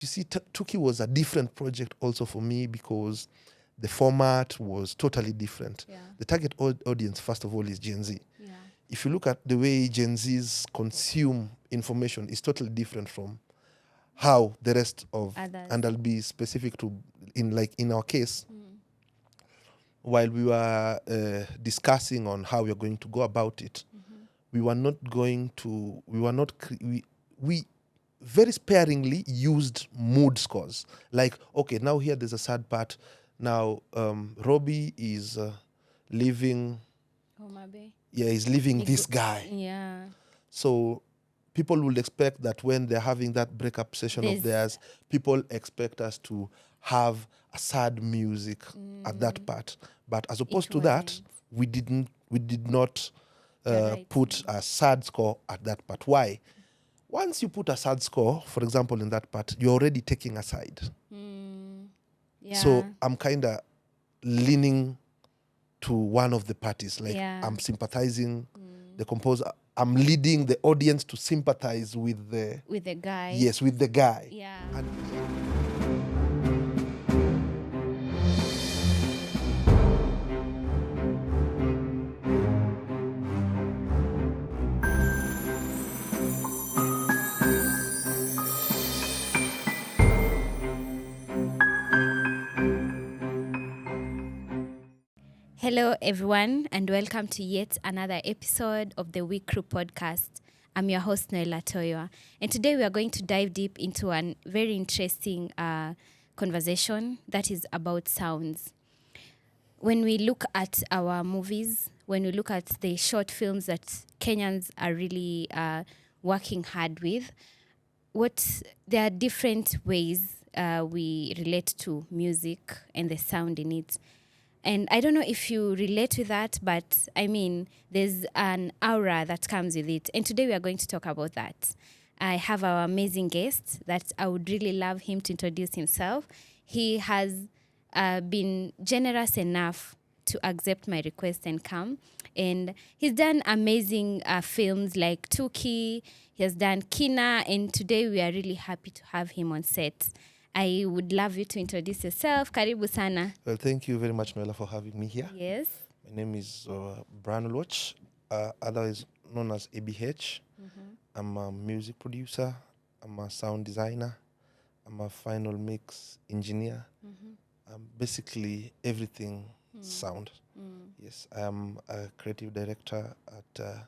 You see, Tuki was a different project also for me because the format was totally different. Yeah. The target audience, first of all, is Gen Z. Yeah. If you look at the way Gen Zs consume information, it's totally different from how the rest of, Others. and I'll be specific to, in our case, Mm. while we were discussing on how we're going to go about it, we were not we very sparingly used mood scores. Like, okay, now here there's a sad part. Now, Robbie is leaving, Omabe. he's leaving this guy. Yeah. So people would expect that when they're having that breakup session of theirs, people expect us to have a sad music at that part. But as opposed to that, we did not put a sad score at that part. Why? Once you put a sad score, for example, in that part, you're already taking a side. Yeah. So I'm kind of leaning to one of the parties. Like, I'm sympathizing the composer. I'm leading the audience to sympathize with the guy. Yes, with the guy. Yeah. Hello, everyone, and welcome to yet another episode of the Week Crew podcast. I'm your host, Noela Toyoa, and today we are going to dive deep into a very interesting conversation that is about sounds. When we look at our movies, when we look at the short films that Kenyans are really working hard with, there are different ways we relate to music and the sound in it. And I don't know if you relate with that, but I mean, there's an aura that comes with it. And today we are going to talk about that. I have our amazing guest that I would really love him to introduce himself. He has been generous enough to accept my request and come. And he's done amazing films like Tuki. He has done Kina. And today we are really happy to have him on set. I would love you to introduce yourself. Karibu sana. Well, thank you very much, Noela, for having me here. Yes. My name is Brian Oluoch, otherwise known as ABH. I'm a music producer. I'm a sound designer. I'm a final mix engineer. I'm basically everything sound. Yes, I am a creative director at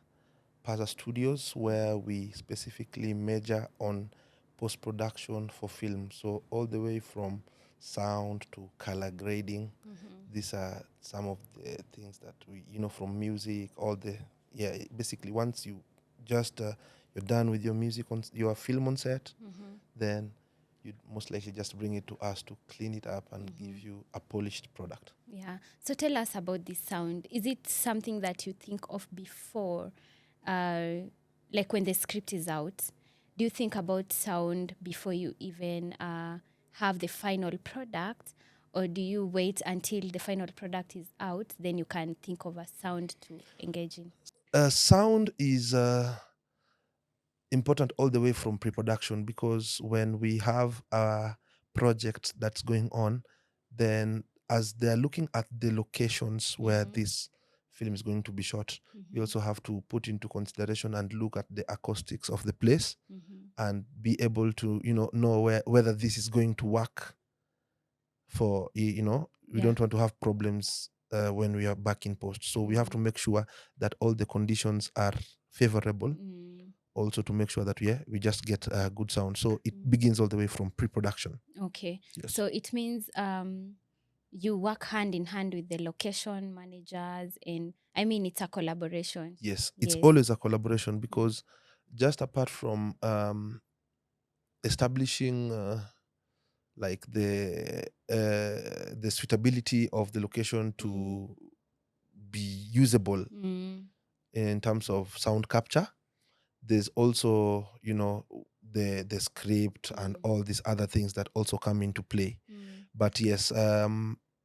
PAZA Studios, where we specifically major on post-production for film. So all the way from sound to color grading. These are some of the things that we, from music, basically once you just, you're done with your music, your film on set, then you'd most likely just bring it to us to clean it up and give you a polished product. Yeah. So tell us about this sound. Is it something that you think of before, like when the script is out? Do you think about sound before you even have the final product? Or do you wait until the final product is out, then you can think of a sound to engage in? Sound is important all the way from pre-production, because when we have a project that's going on, then as they're looking at the locations where this film is going to be shot, we also have to put into consideration and look at the acoustics of the place and be able to know whether this is going to work for we don't want to have problems when we are back in post. So we have to make sure that all the conditions are favorable, also to make sure that we just get a good sound. So it begins all the way from pre-production. Okay. Yes. So it means you work hand in hand with the location managers, and I mean, it's a collaboration. Yes, it's always a collaboration, because just apart from establishing like the suitability of the location to be usable in terms of sound capture, there's also the script and all these other things that also come into play. But yes,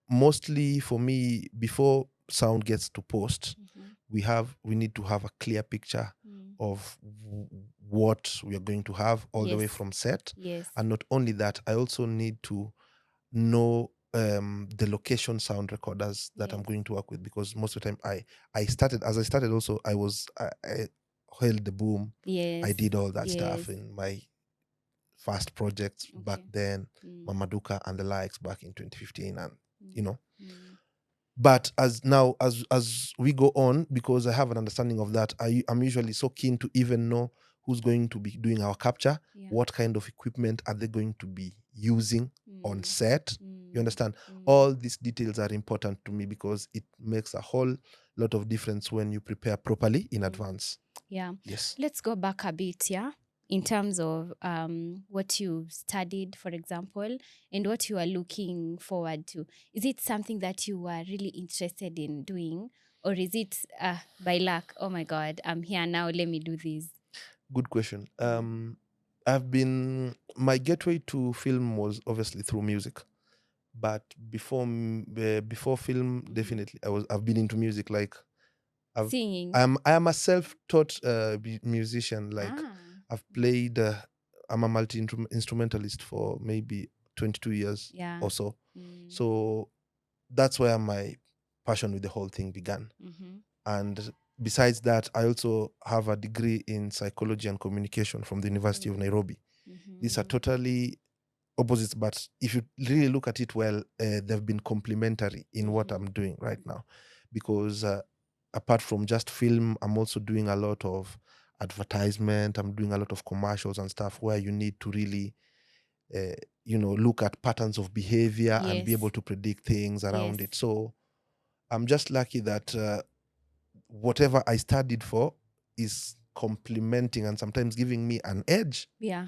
mostly for me, before sound gets to post, we need to have a clear picture of what we are going to have all the way Yes. from set. Yes. And not only that, I also need to know the location sound recorders that I'm Yes. going to work with, because most of the time I started also, I held the boom. Yes. I did all that Yes. stuff in my first projects back Okay. then, Mamaduka and the likes back in 2015, and you know. Mm. But as we go on, because I have an understanding of that, I'm usually so keen to even know who's going to be doing our capture, Yeah. what kind of equipment are they going to be using on set. You Mm. understand? Mm. All these details are important to me, because it makes a whole lot of difference when you prepare properly in advance. Yeah. Yes. Let's go back a bit, yeah, in terms of what you studied, for example, and what you are looking forward to. Is it something that you are really interested in doing, or is it by luck? Oh my God, I'm here now. Let me do this. Good question. My gateway to film was obviously through music, but before film, definitely I've been into music. Like Singing. I am a self-taught musician. Like Ah. I've played. I'm a multi-instrumentalist for maybe 22 years Yeah. or so. So that's where my passion with the whole thing began. And besides that, I also have a degree in psychology and communication from the University of Nairobi. These are totally opposites, but if you really look at it well, they've been complementary in what I'm doing right now, because apart from just film, I'm also doing a lot of advertisement. I'm doing a lot of commercials and stuff where you need to really look at patterns of behavior and be able to predict things around it. So I'm just lucky that whatever I studied for is complementing and sometimes giving me an edge Yeah.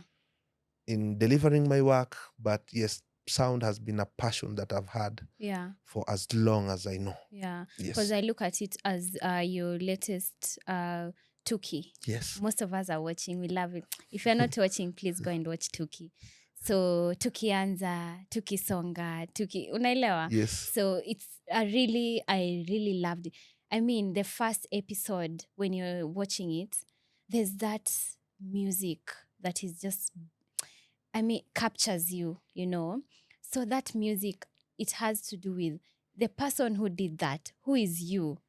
in delivering my work. But yes, sound has been a passion that I've had Yeah. for as long as I know. Yeah. Yes. Because I look at it as your latest Tuki. Yes. Most of us are watching. We love it. If you're not watching, please go and watch Tuki. So Tuki Anza, Tuki Songa, Tuki Unaelewa? Yes. So I really loved it. I mean, the first episode, when you're watching it, there's that music that is just, captures you, you know? So that music, it has to do with the person who did that, who is you,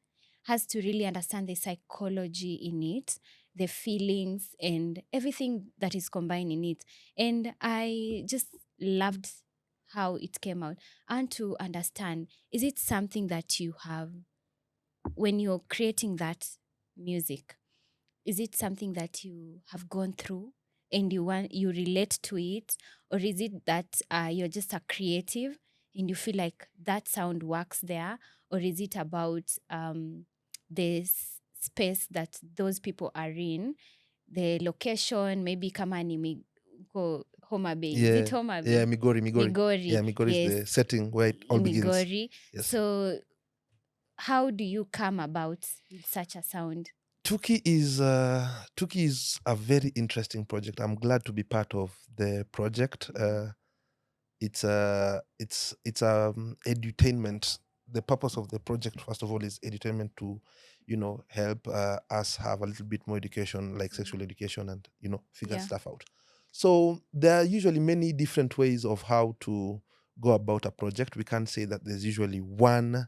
has to really understand the psychology in it, the feelings, and everything that is combined in it. And I just loved how it came out. And to understand, is it something that you have when you're creating that music? Is it something that you have gone through and you relate to it, or is it that you're just a creative and you feel like that sound works there, or is it about the space that those people are in, the location, maybe kama ni Homa Bay? Is it Homa Bay? Yeah, Migori. Migori. Yeah, Migori is Yes, the setting where it all begins. Migori. Yes. So how do you come about with such a sound? Tuki is a very interesting project. I'm glad to be part of the project. It's edutainment. The purpose of the project, first of all, is edutainment to, help us have a little bit more education, like sexual education, and figure stuff out. So there are usually many different ways of how to go about a project. We can't say that there's usually one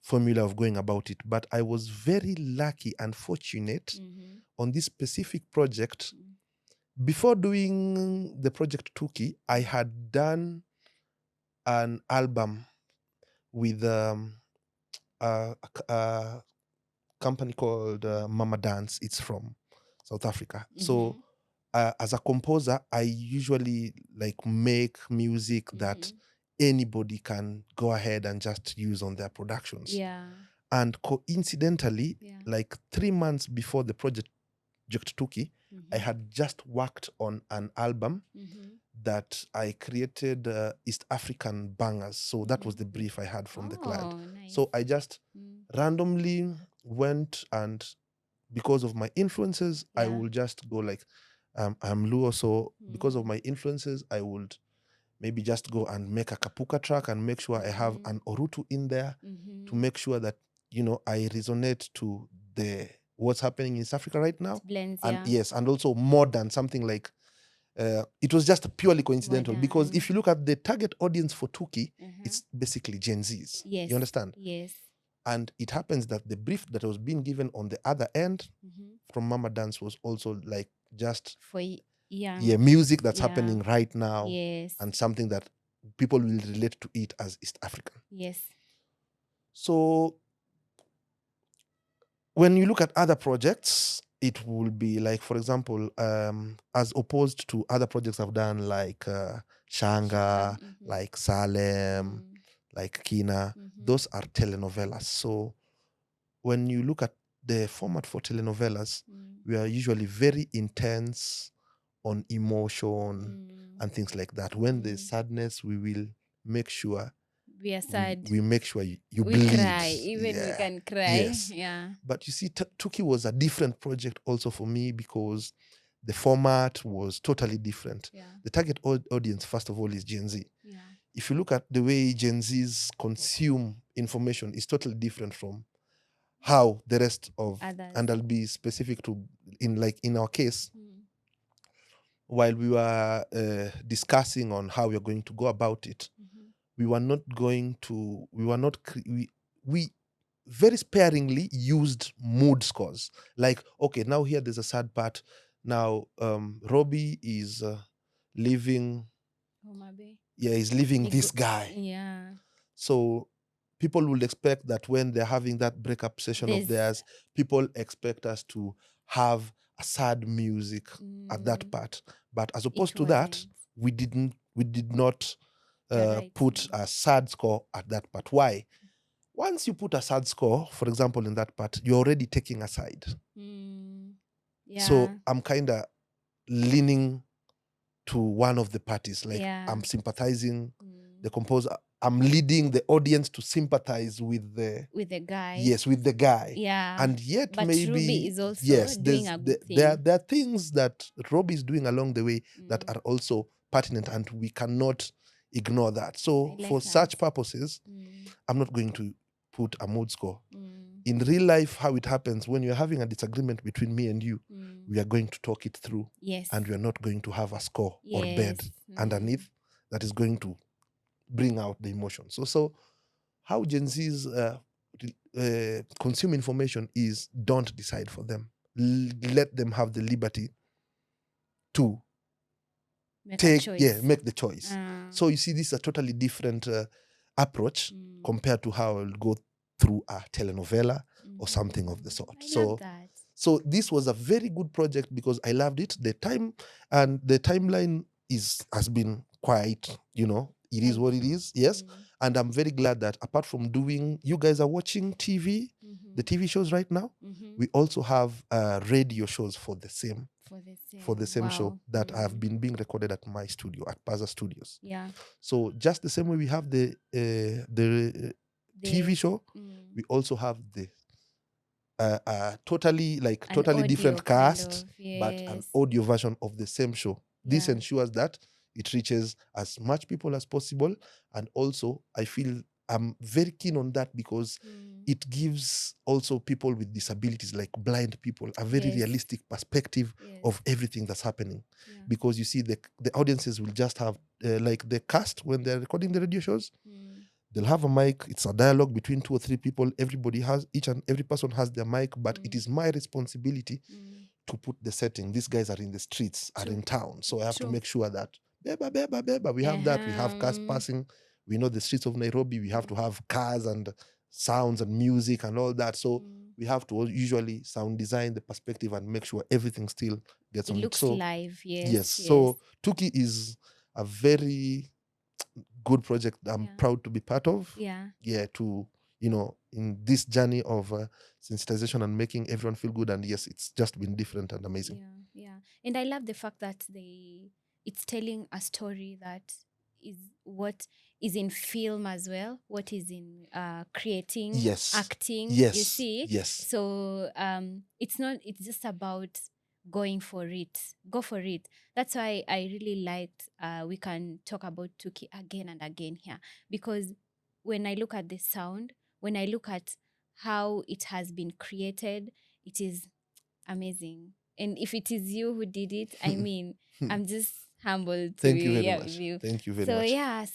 formula of going about it, but I was very lucky and fortunate on this specific project. Before doing the project Tuki, I had done an album with a company called Mama Dance. It's from South Africa. So as a composer, I usually like make music that anybody can go ahead and just use on their productions. Yeah. And coincidentally, like 3 months before the project Tuki, I had just worked on an album that I created East African bangers. So that was the brief I had from the client. Nice. So I just randomly went, and because of my influences, I will just go like, I'm Luo, so because of my influences, I would maybe just go and make a Kapuka track and make sure I have an Orutu in there to make sure that, I resonate to the what's happening in East Africa right now. It blends, And yeah. yes, and also modern, something like it was just purely coincidental because if you look at the target audience for Tuki, it's basically Gen Zs. Yes. You understand? Yes. And it happens that the brief that was being given on the other end from Mama Dance was also like just for music that's happening right now. Yes. And something that people will relate to it as East African. Yes. So when you look at other projects, it will be like, for example, as opposed to other projects I've done like Shanga, like Salem, like Kina, those are telenovelas. So when you look at the format for telenovelas, we are usually very intense on emotion and things like that. When there's sadness, we will make sure we are sad. We make sure you we bleed. Cry. Even we can cry. Yes. Yeah. But you see, Tuki was a different project also for me because the format was totally different. Yeah. The target audience, first of all, is Gen Z. Yeah. If you look at the way Gen Zs consume information, it's totally different from how the rest of others. And I'll be specific to in our case, while we were discussing on how we are going to go about it, we very sparingly used mood scores. Like, okay, now here there's a sad part. Now Robbie is leaving. He's leaving this guy. Yeah. So people will expect that when they're having that breakup session of theirs, people expect us to have a sad music at that part. But as opposed to that, we did not put a sad score at that part. Why? Once you put a sad score, for example, in that part, you're already taking a side. Yeah. So I'm kind of leaning to one of the parties. Like, I'm sympathizing the composer. I'm leading the audience to sympathize with the guy. Yes, with the guy. Yeah. And yet but maybe Ruby is also doing a good thing. There are things that Robbie is doing along the way that are also pertinent, and we cannot ignore that. So for such purposes, I'm not going to put a mood score. In real life, how it happens, when you're having a disagreement between me and you, we are going to talk it through. Yes. And we are not going to have a score or bed underneath that is going to bring out the emotion. So how Gen Zs consume information is, don't decide for them. Let them have the liberty to make the choice. So you see, this is a totally different approach compared to how I'll go through a telenovela or something of the sort. So this was a very good project because I loved it. The time and the timeline has been quite, it is what it is. Yes. And I'm very glad that apart from doing, you guys are watching TV, the TV shows right now. We also have radio shows for the same show that have been being recorded at my studio, at PAZA Studios. Yeah. So just the same way we have the TV show, we also have the totally different cast, but an audio version of the same show. This ensures that it reaches as much people as possible. And also, I feel I'm very keen on that because it gives also people with disabilities, like blind people, a very realistic perspective of everything that's happening. Because you see, the audiences will just have, like the cast, when they're recording the radio shows, they'll have a mic. It's a dialogue between 2 or 3 people. Each and every person has their mic, but it is my responsibility to put the setting. These guys are in the streets, are in town. So I have to make sure that, beba, we have that. We have cars passing. We know the streets of Nairobi. We have to have cars and sounds and music and all that. So we have to usually sound design the perspective and make sure everything still gets on. It looks live, yes. So Tuki is a very good project that I'm proud to be part of. To in this journey of sensitization and making everyone feel good. And yes, it's just been different and amazing. And I love the fact that it's telling a story that is what is in film as well, what is in creating, acting. You see, so it's just about go for it. That's why I really liked we can talk about Tuki again and again here, because when I look at the sound, when I look at how it has been created, it is amazing. And if it is you who did it, I mean, I'm just humbled to Thank you be very here much. with you. Thank you very So much. yeah,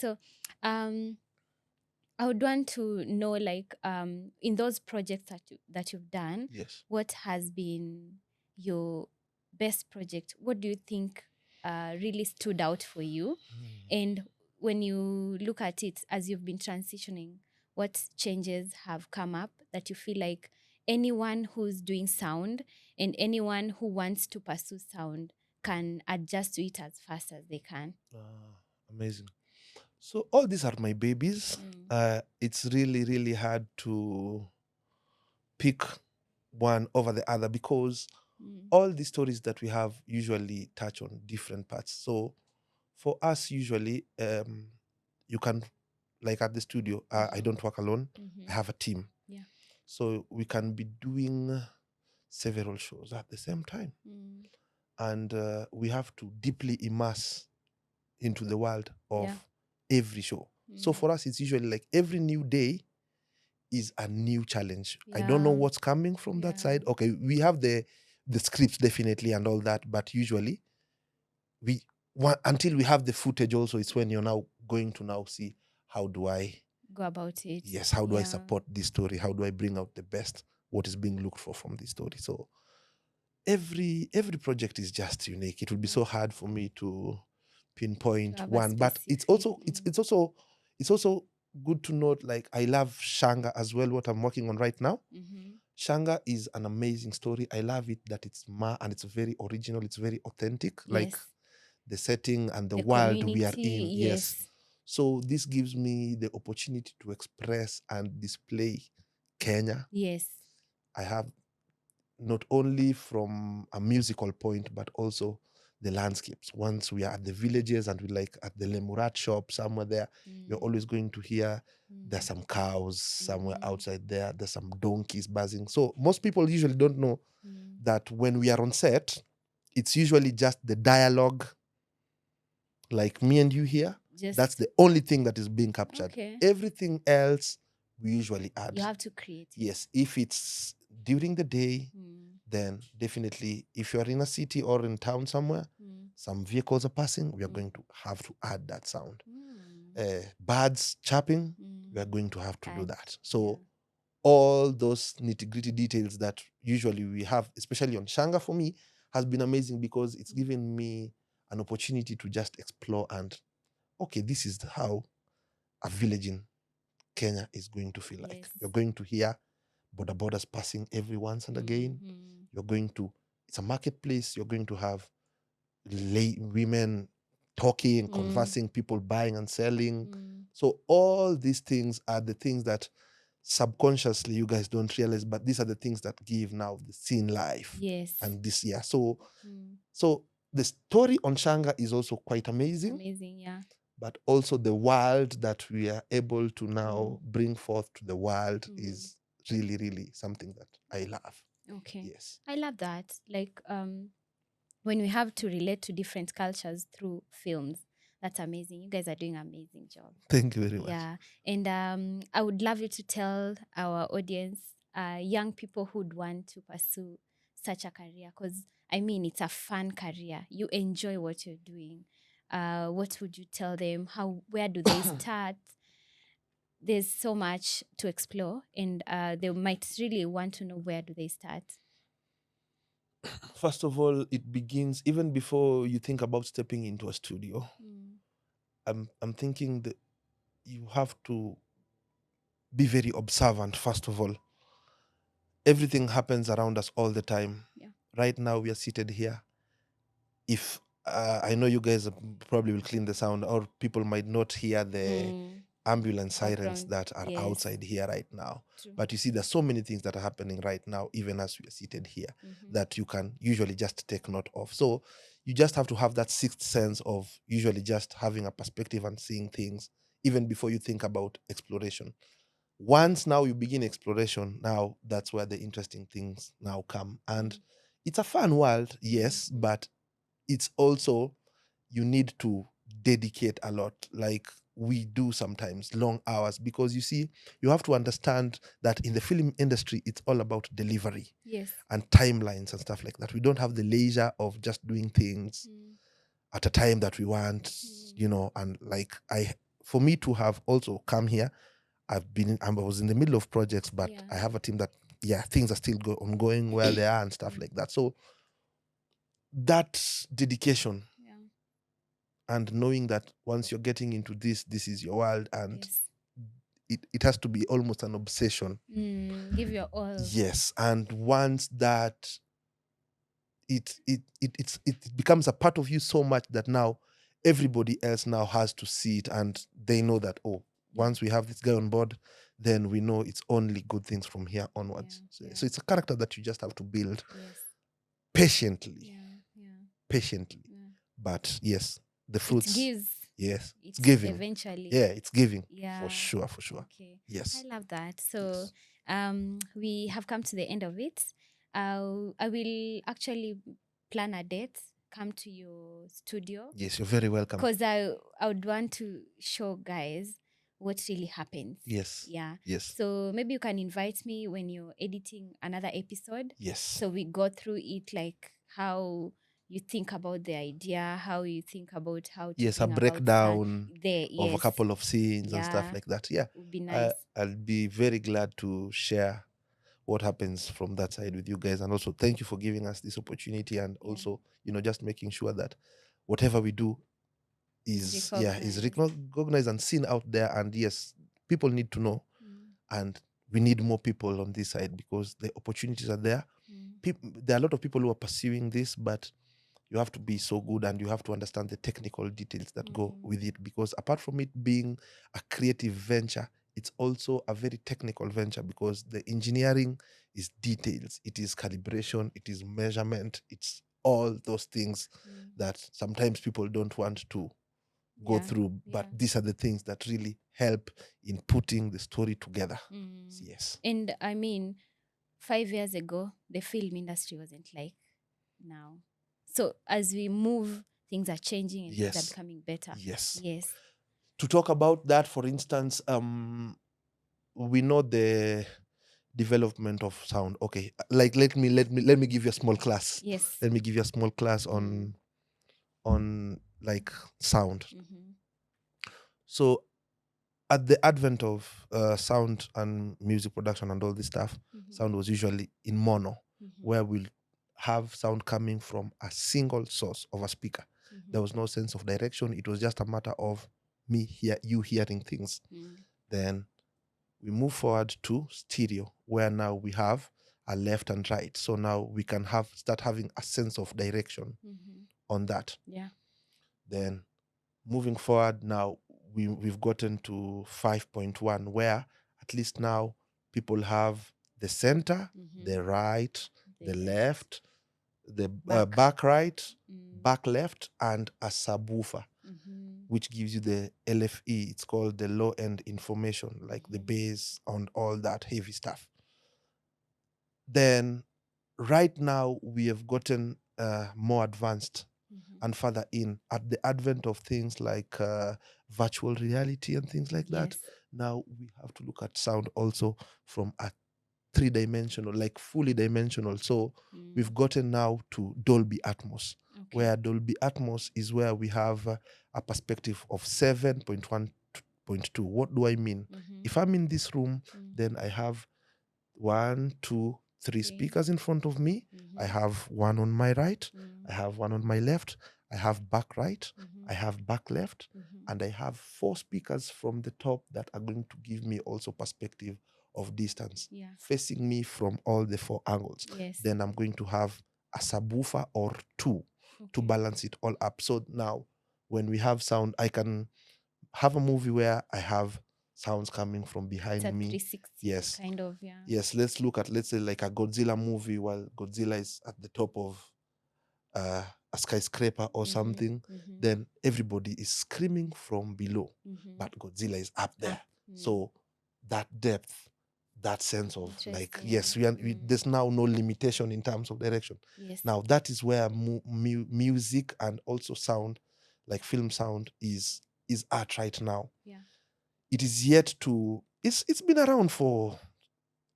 I would want to know, like, in those projects that you've done, Yes. what has been your best project? What do you think really stood out for you? And when you look at it as you've been transitioning, what changes have come up that you feel like anyone who's doing sound and anyone who wants to pursue sound can adjust to it as fast as they can? Amazing. So all these are my babies. It's really, really hard to pick one over the other because all the stories that we have usually touch on different parts. So for us, usually, you can, like at the studio, I don't work alone. I have a team. Yeah. So we can be doing several shows at the same time. And we have to deeply immerse into the world of every show. So for us, it's usually like every new day is a new challenge. I don't know what's coming from that side. Okay, we have the scripts definitely and all that, but usually until we have the footage also, it's when you're now going to now see how do I go about it. Yes, how do I support this story? How do I bring out the best, what is being looked for from this story? So every project is just unique. It will be so hard for me to pinpoint one, but it's also it's also good to note, like, I love Shanga as well, what I'm working on right now. Shanga is an amazing story. I love it that it's and it's very original, it's very authentic, like the setting and the world we are in. Yes. So this gives me the opportunity to express and display Kenya. Yes. I have not only from a musical point, but also the landscapes. Once we are at the villages and we like at the Lemurat shop somewhere there, you're always going to hear there's some cows somewhere outside there. There's some donkeys buzzing. So most people usually don't know that when we are on set, it's usually just the dialogue, like me and you here. That's the only thing that is being captured. Everything else we usually add. You have to create it. Yes, if it's during the day, then definitely if you're in a city or in town somewhere, some vehicles are passing, we are going to have to add that sound. Birds chirping, we are going to have to do that. So all those nitty-gritty details that usually we have, especially on Shanga, for me, has been amazing because it's given me an opportunity to just explore and, okay, this is how a village in Kenya is going to feel like. You're going to hear border borders passing every once and again. You're going to, it's a marketplace. You're going to have women talking, conversing, people buying and selling. So all these things are the things that subconsciously you guys don't realize, but these are the things that give now the scene life. Yes. And this year. So the story on Shanga is also quite amazing. Amazing, yeah. But also the world that we are able to now bring forth to the world is really, really something that I love. Okay. Yes. I love that. Like, when we have to relate to different cultures through films, that's amazing. You guys are doing an amazing job. Thank you very much. Yeah. And I would love you to tell our audience, young people who'd want to pursue such a career, because I mean, it's a fun career. You enjoy what you're doing. What would you tell them? Where do they start? There's so much to explore, and they might really want to know, where do they start? First of all, it begins even before you think about stepping into a studio. I'm thinking that you have to be very observant, first of all. Everything happens around us all the time. Yeah. Right now, we are seated here. If I know you guys probably will clean the sound, or people might not hear the ambulance sirens that are outside here right now. True. But you see, there's so many things that are happening right now, even as we are seated here, that you can usually just take note of. So you just have to have that sixth sense of usually just having a perspective and seeing things even before you think about exploration. Once now you begin exploration, now that's where the interesting things now come. And it's a fun world, yes, but it's also, you need to dedicate a lot. Like we do sometimes long hours, because you see, you have to understand that in the film industry, it's all about delivery Yes. and timelines and stuff like that. We don't have the leisure of just doing things at a time that we want, and like for me to have also come here, I was in the middle of projects, but I have a team that, things are still ongoing where they are and stuff like that. So that dedication and knowing that once you're getting into this is your world, and it has to be almost an obsession. Give your all. Yes, and once that it becomes a part of you so much that now everybody else now has to see it, and they know that, once we have this guy on board, then we know it's only good things from here onwards. So it's a character that you just have to build patiently. Patiently. But yes, the fruits. It gives. Yes, it's giving. Eventually. Yeah, it's giving. Yeah. For sure. Okay. Yes. I love that. So we have come to the end of it. I will actually plan a date, come to your studio. Yes, you're very welcome. Because I would want to show guys what really happens. Yes. Yeah. Yes. So maybe you can invite me when you're editing another episode. Yes. So we go through it, like how you think about the idea, how you think about how to Yes, a breakdown of a couple of scenes and stuff like that. Yeah. Would be nice. I'll be very glad to share what happens from that side with you guys. And also thank you for giving us this opportunity, and also, just making sure that whatever we do is recognized and seen out there. And yes, people need to know. And we need more people on this side, because the opportunities are there. There are a lot of people who are pursuing this, but you have to be so good, and you have to understand the technical details that go with it, because apart from it being a creative venture, it's also a very technical venture, because the engineering is details, it is calibration, it is measurement, it's all those things that sometimes people don't want to go through, but these are the things that really help in putting the story together. Yes. And I mean, 5 years ago, the film industry wasn't like now. So as we move, things are changing and things are becoming better. Yes. Yes. To talk about that, for instance, we know the development of sound. Okay, like let me give you a small class. Yes. Let me give you a small class on like sound. So at the advent of sound and music production and all this stuff, sound was usually in mono, where we'll have sound coming from a single source of a speaker. There was no sense of direction. It was just a matter of you hearing things. Then we move forward to stereo, where now we have a left and right. So now we can start having a sense of direction on that. Yeah. Then moving forward, now we've gotten to 5.1, where at least now people have the center, the right, the left, the back right, back left, and a subwoofer, which gives you the LFE. It's called the low end information, like the bass and all that heavy stuff. Then right now we have gotten more advanced and further in at the advent of things like virtual reality and things like that. Now we have to look at sound also from a three-dimensional, like fully dimensional. So we've gotten now to Dolby Atmos, where Dolby Atmos is where we have a perspective of 7.1.2. What do I mean? If I'm in this room, then I have 1, 2, 3 speakers in front of me. I have one on my right, I have one on my left, I have back right, I have back left, and I have 4 speakers from the top that are going to give me also perspective of distance, facing me from all the 4 angles. Then I'm going to have a subwoofer or 2 to balance it all up. So now when we have sound, I can have a movie where I have sounds coming from behind me. 360 kind of, Yes, let's look at, let's say, like a Godzilla movie, while Godzilla is at the top of a skyscraper or something. Then everybody is screaming from below, but Godzilla is up there. So that depth, that sense of like, there's now no limitation in terms of direction. Now that is where music and also sound, like film sound, is is art right now. Yeah. It is yet to. It's been around for,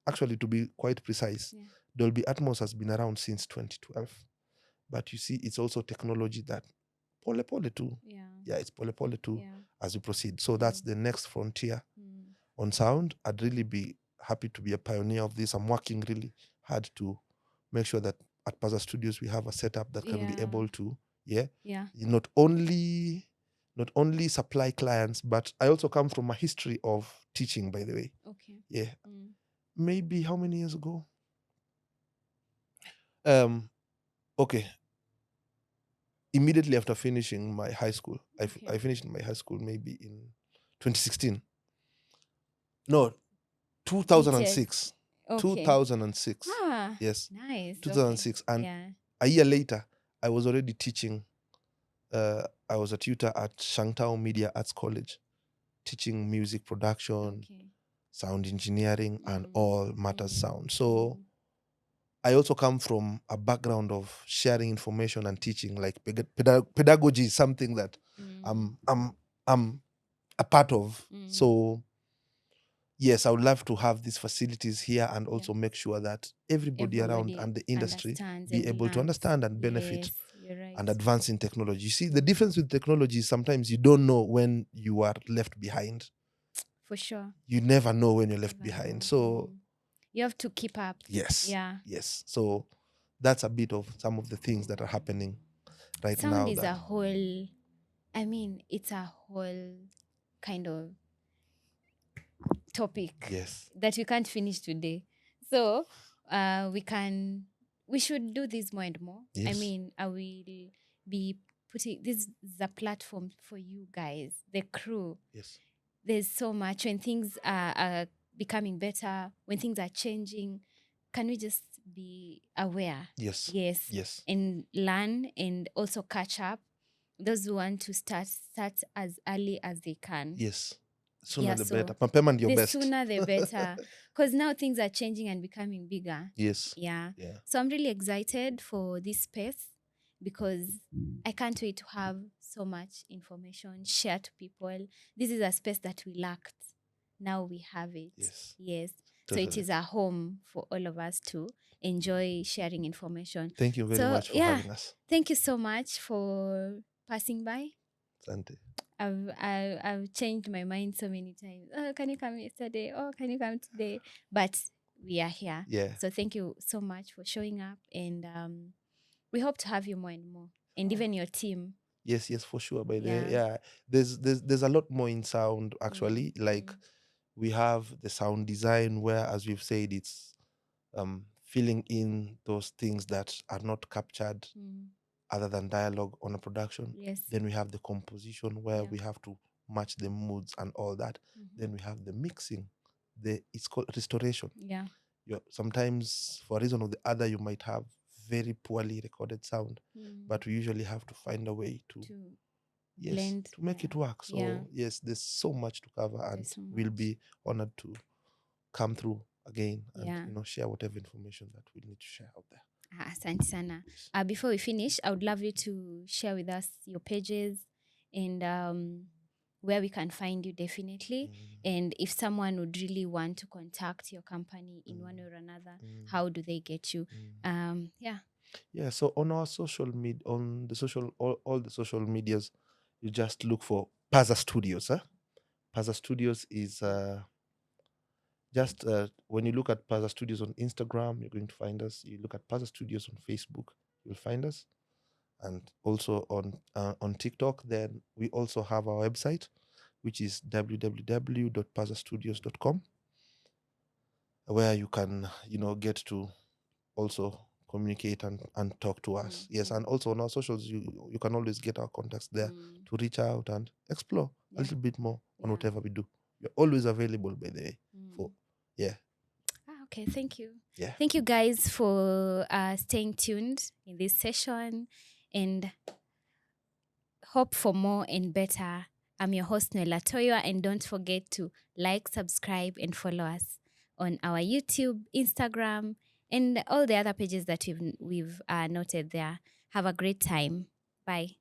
actually, to be quite precise, Yeah. Dolby Atmos has been around since 2012. But you see, it's also technology that pole pole too. Yeah. Yeah, it's pole pole too Yeah. as we proceed. So that's the next frontier on sound. I'd really be happy to be a pioneer of this. I'm working really hard to make sure that at PAZA Studios we have a setup that can be Yeah. able to, Yeah. not only supply clients, but I also come from a history of teaching, by the way. Okay. Yeah. Mm. Maybe how many years ago? Okay. Immediately after finishing my high school, Okay. I finished my high school maybe in 2016. No, 2006. Okay. 2006. Ah, Yes, nice. 2006. Okay. And Yeah. a year later, I was already teaching. I was a tutor at Shangtao Media Arts College, teaching music production, Okay. sound engineering, and all matters sound. So Mm. I also come from a background of sharing information and teaching. Like pedagogy is something that I'm a part of. So yes, I would love to have these facilities here and also make sure that everybody around and the industry be able to understand and benefit You're right. and advance in technology. You see, the difference with technology is sometimes you don't know when you are left behind. For sure. You never know when you're left Never behind. know. So You have to keep up. yes, Yeah. yes. So that's a bit of some of the things that are happening right Sound now. is a whole, I mean, it's a whole kind of topic Yes. that we can't finish today. So we should do this more and more. I Yes. mean, I will be putting, this is a platform for you guys, the crew. Yes. There's so much when things are becoming better, when things are changing. Can we just be aware? Yes. Yes. Yes. And learn and also catch up. Those who want to start as early as they can. Yes. Sooner Yeah, the so better. Mapema and your the best. sooner the better. Because now things are changing and becoming bigger. Yes. Yeah. Yeah. So I'm really excited for this space because I can't wait to have so much information share to people. This is a space that we lacked. Now we have it. Yes. Yes. Totally. So it is a home for all of us to enjoy sharing information. Thank you very much for having us. Thank you so much for passing by. Asante. I've changed my mind so many times. Oh, can you come yesterday? Oh, can you come today? But we are here. Yeah. So thank you so much for showing up, and we hope to have you more and more, and even your team. Yes, for sure. By the way, Yeah. there's a lot more in sound actually. Like we have the sound design where, as we've said, it's filling in those things that are not captured other than dialogue on a production. Yes. Then we have the composition where Yeah. we have to match the moods and all that. Then we have the mixing. It's called restoration. Yeah. Sometimes for a reason or the other you might have very poorly recorded sound, but we usually have to find a way to blend, to make it work. So yes, there's so much to cover, and we'll be honored to come through again and share whatever information that we need to share out there. Asante sana. Before we finish, I would love you to share with us your pages and where we can find you, definitely. And if someone would really want to contact your company in one or another, how do they get you? Yeah, so on our social media, on the social, all the social medias, you just look for PAZA Studios. PAZA Studios is just when you look at PAZA Studios on Instagram, you're going to find us. You look at PAZA Studios on Facebook, you'll find us, and also on TikTok. Then we also have our website, which is www.pazastudios.com, where you can get to also communicate and talk to us. Yes, and also on our socials, you can always get our contacts there to reach out and explore a little bit more on whatever we do. We're always available, by the way. Okay, thank you. Yeah. Thank you guys for staying tuned in this session, and hope for more and better. I'm your host, Noela Toyo, and don't forget to like, subscribe, and follow us on our YouTube, Instagram, and all the other pages that we've noted there. Have a great time. Bye.